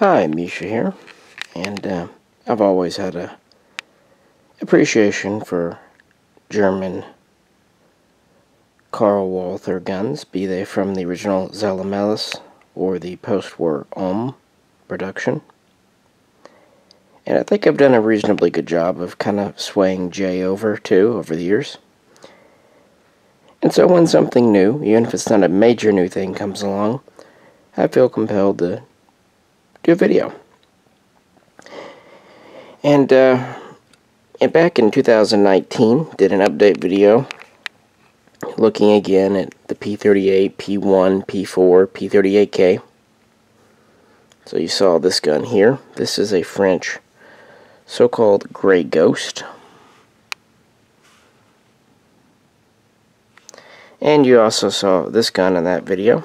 Hi, Misha here, and I've always had a appreciation for German Carl Walther guns, be they from the original Zalamelis or the Postwar production. And I think I've done a reasonably good job of kind of swaying Jay over the years. And so when something new, even if it's not a major new thing, comes along, I feel compelled to do a video. And back in 2019, did an update video looking again at the P38, P.1, P4, P38K. So you saw this gun here. This is a French so-called Grey Ghost. And you also saw this gun in that video.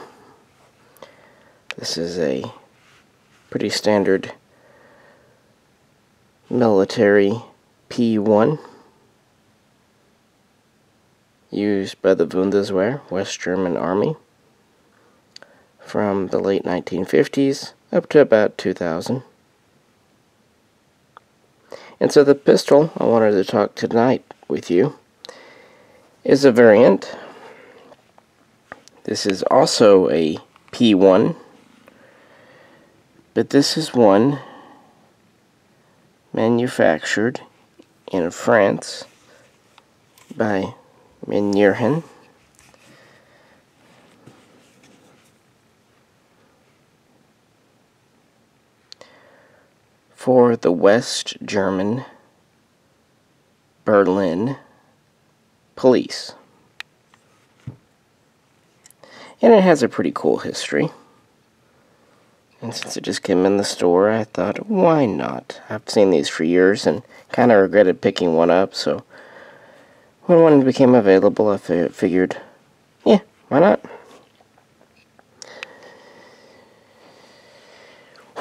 This is a pretty standard military P.1 used by the Bundeswehr, West German Army, from the late 1950s up to about 2000. And so the pistol I wanted to talk tonight with you is a variant. This is also a P.1, but this is one manufactured in France by Manurhin. For the West German Berlin police. And it has a pretty cool history. And since it just came in the store, I thought, why not? I've seen these for years and kind of regretted picking one up, so when one became available, I figured, yeah, why not?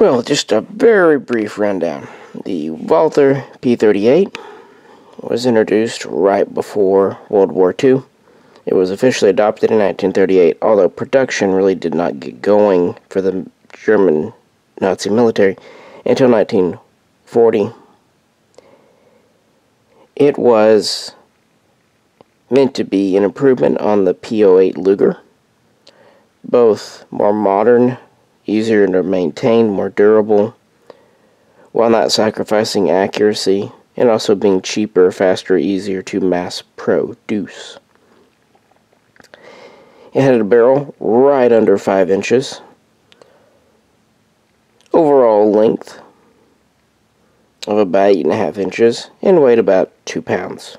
Well, just a very brief rundown. The Walther P38 was introduced right before World War II. It was officially adopted in 1938, although production really did not get going for the German Nazi military until 1940. It was meant to be an improvement on the P08 Luger, both more modern, easier to maintain, more durable, while not sacrificing accuracy, and also being cheaper, faster, easier to mass produce. It had a barrel right under 5 inches. Overall length of about 8.5 inches and weighed about 2 pounds.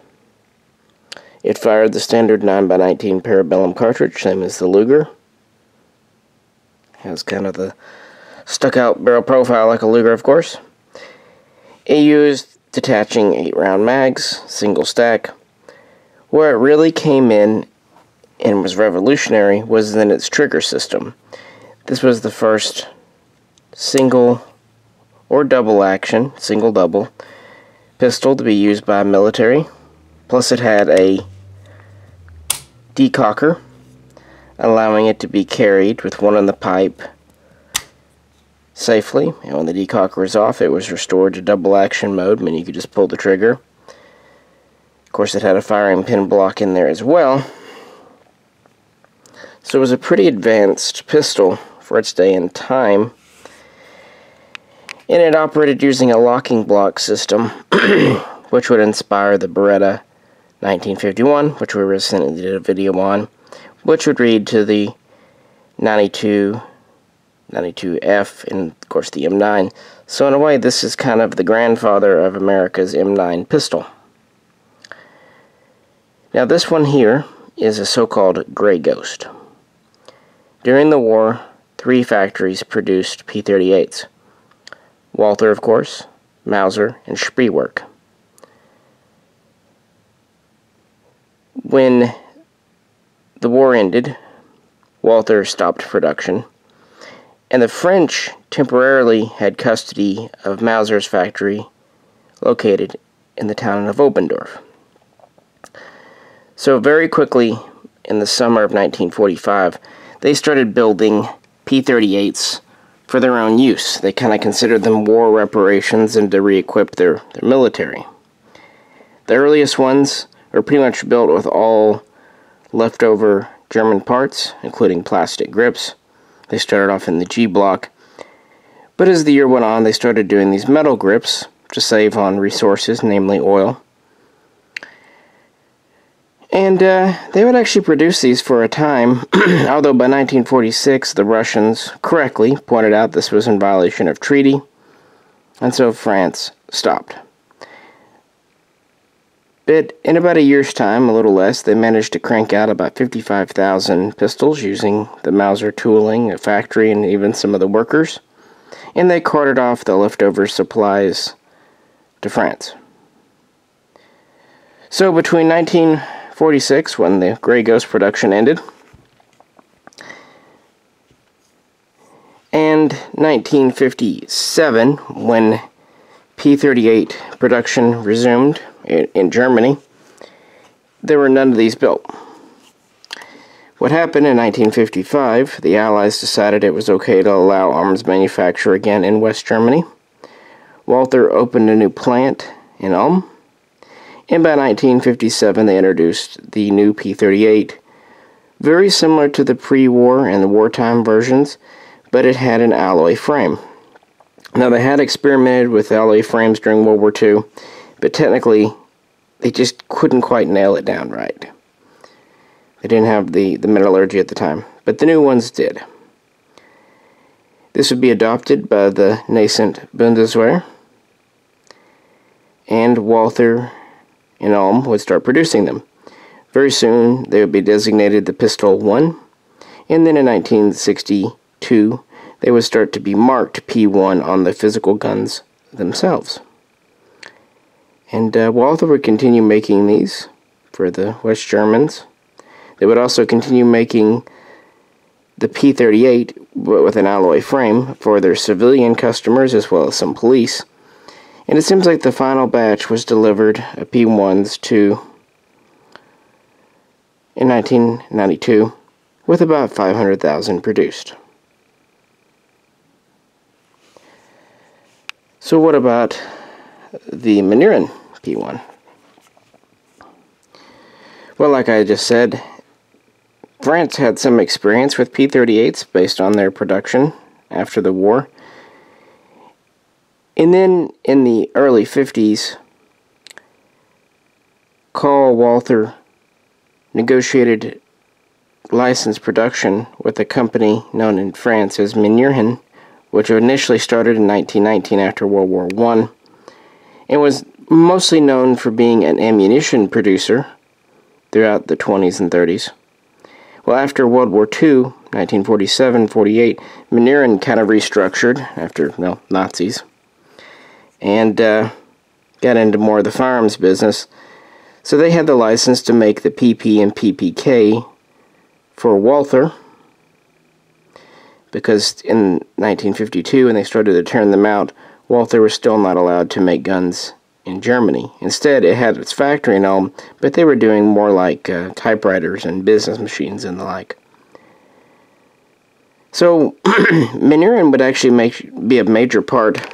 It fired the standard 9x19 Parabellum cartridge, same as the Luger. Has kind of the stuck-out barrel profile like a Luger, of course. It used detaching 8-round mags, single stack. Where it really came in and was revolutionary was in its trigger system. This was the first single or double action, single-double, pistol to be used by military. Plus it had a decocker, allowing it to be carried with one in the pipe safely. And when the decocker was off, it was restored to double action mode, meaning you could just pull the trigger. Of course, it had a firing pin block in there as well. So it was a pretty advanced pistol for its day and time. And it operated using a locking block system, which would inspire the Beretta 1951, which we recently did a video on, which would read to the 92, 92F, and of course the M9. So in a way, this is kind of the grandfather of America's M9 pistol. Now this one here is a so-called Grey Ghost. During the war, 3 factories produced P38s. Walther, of course, Mauser, and Spreewerk. When the war ended, Walther stopped production, and the French temporarily had custody of Mauser's factory located in the town of Oberndorf. So very quickly, in the summer of 1945, they started building P38s for their own use. They kind of considered them war reparations and to re-equip their military. The earliest ones were pretty much built with all leftover German parts, including plastic grips. They started off in the G block, but as the year went on, they started doing these metal grips to save on resources, namely oil. And they would actually produce these for a time, although by 1946 the Russians correctly pointed out this was in violation of treaty, and so France stopped. But in about a year's time, a little less, they managed to crank out about 55,000 pistols using the Mauser tooling, a factory, and even some of the workers, and they carted off the leftover supplies to France. So between 1946, when the Grey Ghost production ended, and 1957, when P38 production resumed in Germany, there were none of these built. What happened in 1955, the Allies decided it was okay to allow arms manufacture again in West Germany. Walther opened a new plant in Ulm, and by 1957 they introduced the new P38, very similar to the pre-war and the wartime versions, but it had an alloy frame. Now, they had experimented with alloy frames during World War II, but technically they just couldn't quite nail it down right. They didn't have the metallurgy at the time, but the new ones did. This would be adopted by the nascent Bundeswehr, and Walther in Ulm would start producing them. Very soon they would be designated the Pistol 1, and then in 1962 they would start to be marked P.1 on the physical guns themselves. And Walther would continue making these for the West Germans. They would also continue making the P38 with an alloy frame for their civilian customers as well as some police. And it seems like the final batch was delivered, P1s, in 1992, with about 500,000 produced. So what about the Manurhin P1? Well, like I just said, France had some experience with P38s based on their production after the war. And then in the early 50s, Carl Walther negotiated licensed production with a company known in France as Manurhin, which initially started in 1919 after World War I, and was mostly known for being an ammunition producer throughout the 20s and 30s. Well, after World War II, 1947-48, Manurhin kind of restructured after, Nazis, and got into more of the firearms business. So they had the license to make the PP and PPK for Walther, because in 1952, when they started to turn them out, Walther was still not allowed to make guns in Germany. Instead, it had its factory in Ulm, but they were doing more like typewriters and business machines and the like. So, Manurhin would actually be a major part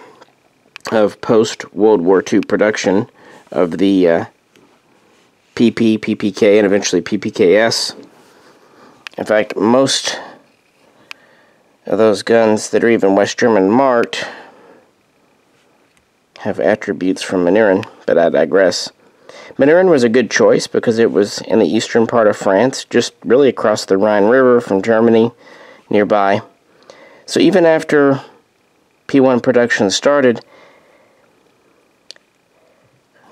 of post-World War II production of the PP, PPK, and eventually PPKS. In fact, most of those guns that are even West German marked have attributes from Manurhin, but I digress. Manurhin was a good choice because it was in the eastern part of France, just really across the Rhine River from Germany nearby. So even after P1 production started,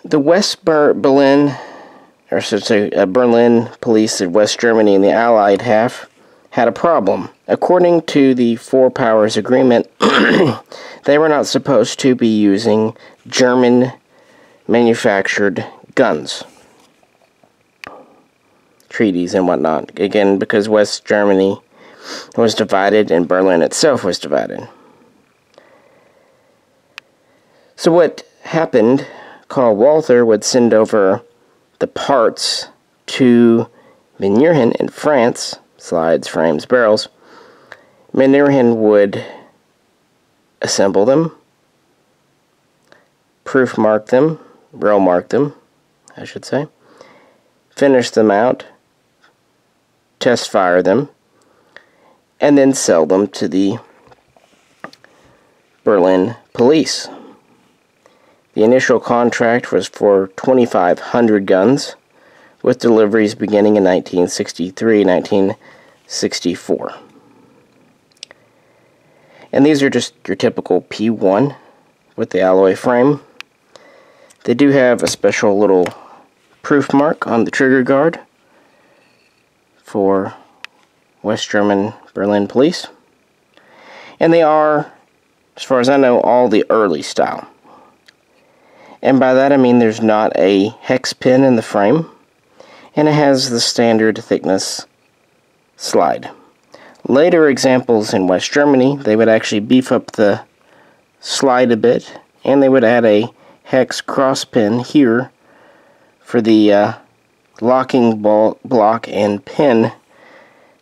the Berlin police of West Germany and the Allied half had a problem. According to the Four Powers Agreement, they were not supposed to be using German-manufactured guns, treaties and whatnot. Again, because West Germany was divided and Berlin itself was divided. So what happened, Carl Walther would send over the parts to Manurhin in France, slides, frames, barrels. Manurhin would assemble them, proof mark them, row mark them, I should say, finish them out, test fire them, and then sell them to the Berlin police. The initial contract was for 2,500 guns, with deliveries beginning in 1963-1964. And these are just your typical P.1 with the alloy frame. They do have a special little proof mark on the trigger guard for West German Berlin police. And they are, as far as I know, all the early style. And by that I mean there's not a hex pin in the frame, and it has the standard thickness slide. Later examples in West Germany, they would actually beef up the slide a bit, and they would add a hex cross pin here for the locking block and pin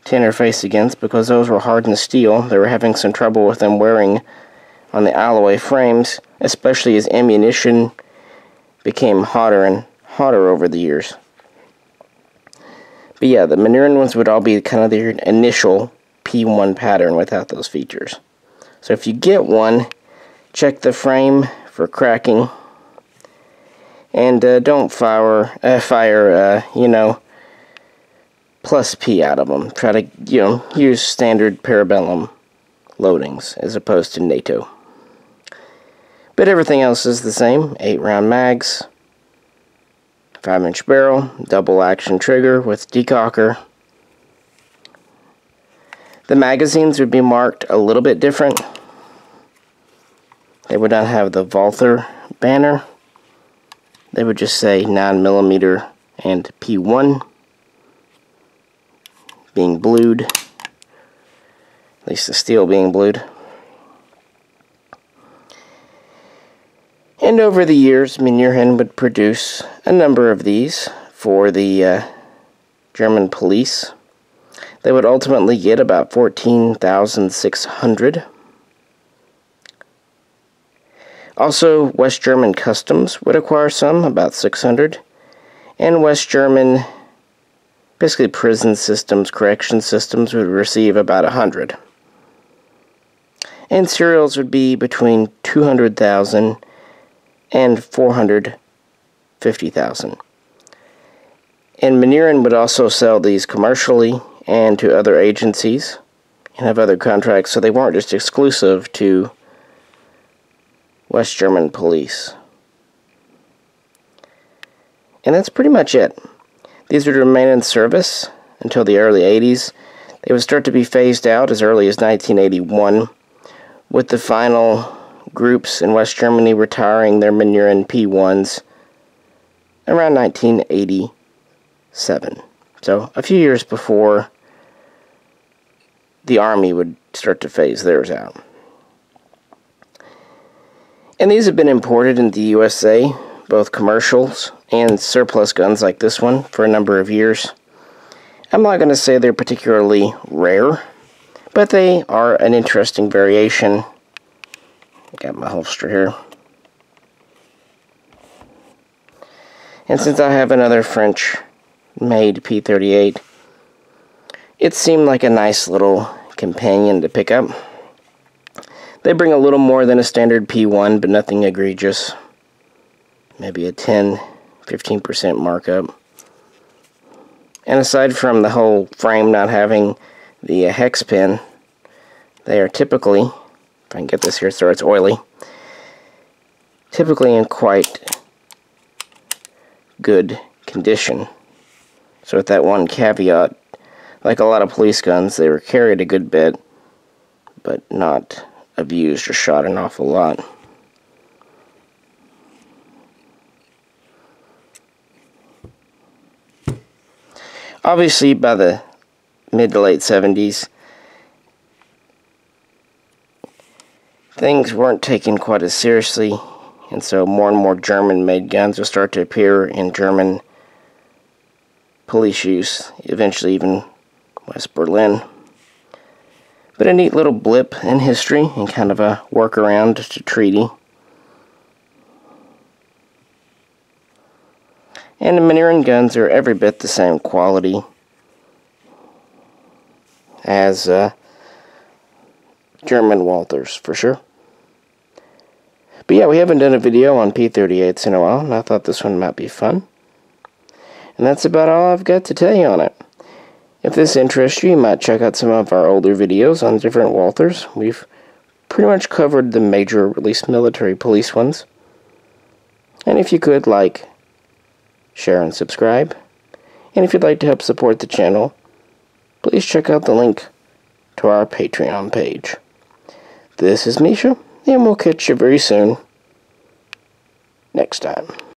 to interface against, because those were hardened steel. They were having some trouble with them wearing on the alloy frames, especially as ammunition became hotter and hotter over the years. But yeah, the Manurhin ones would all be kind of their initial P1 pattern without those features. So if you get one, check the frame for cracking, and don't fire plus P out of them. Try to, use standard Parabellum loadings as opposed to NATO. But everything else is the same. 8-round mags, 5-inch barrel, double action trigger with decocker. The magazines would be marked a little bit different. They would not have the Walther banner. They would just say 9mm and P1 being blued, at least the steel being blued. And over the years, Manurhin would produce a number of these for the German police. They would ultimately get about 14,600. Also, West German Customs would acquire some, about 600. And West German, basically prison systems, correction systems, would receive about 100. And serials would be between 200,000 and 450,000. And Manurhin would also sell these commercially and to other agencies and have other contracts, so they weren't just exclusive to West German police. And that's pretty much it. These would remain in service until the early 80s. They would start to be phased out as early as 1981, with the final groups in West Germany retiring their Manurhin P1s around 1987. So a few years before the Army would start to phase theirs out. And these have been imported into the USA, both commercials and surplus guns like this one, for a number of years. I'm not going to say they're particularly rare, but they are an interesting variation. Got my holster here. And since I have another French-made P38, it seemed like a nice little companion to pick up. They bring a little more than a standard P1, but nothing egregious. Maybe a 10-15% markup. And aside from the whole frame not having the hex pin, they are typically, if I can get this here so it's oily, typically in quite good condition. So with that one caveat, like a lot of police guns, they were carried a good bit, but not abused or shot an awful lot. Obviously, by the mid to late 70s, things weren't taken quite as seriously, and so more and more German-made guns will start to appear in German police use, eventually even West Berlin. But a neat little blip in history and kind of a workaround to treaty. And the Manurhin guns are every bit the same quality as German Walthers, for sure. But yeah, we haven't done a video on P38s in a while, and I thought this one might be fun. And that's about all I've got to tell you on it. If this interests you, you might check out some of our older videos on different Walthers. We've pretty much covered the major, at least military police ones. And if you could, like, share, and subscribe. And if you'd like to help support the channel, please check out the link to our Patreon page. This is Misha, and we'll catch you very soon next time.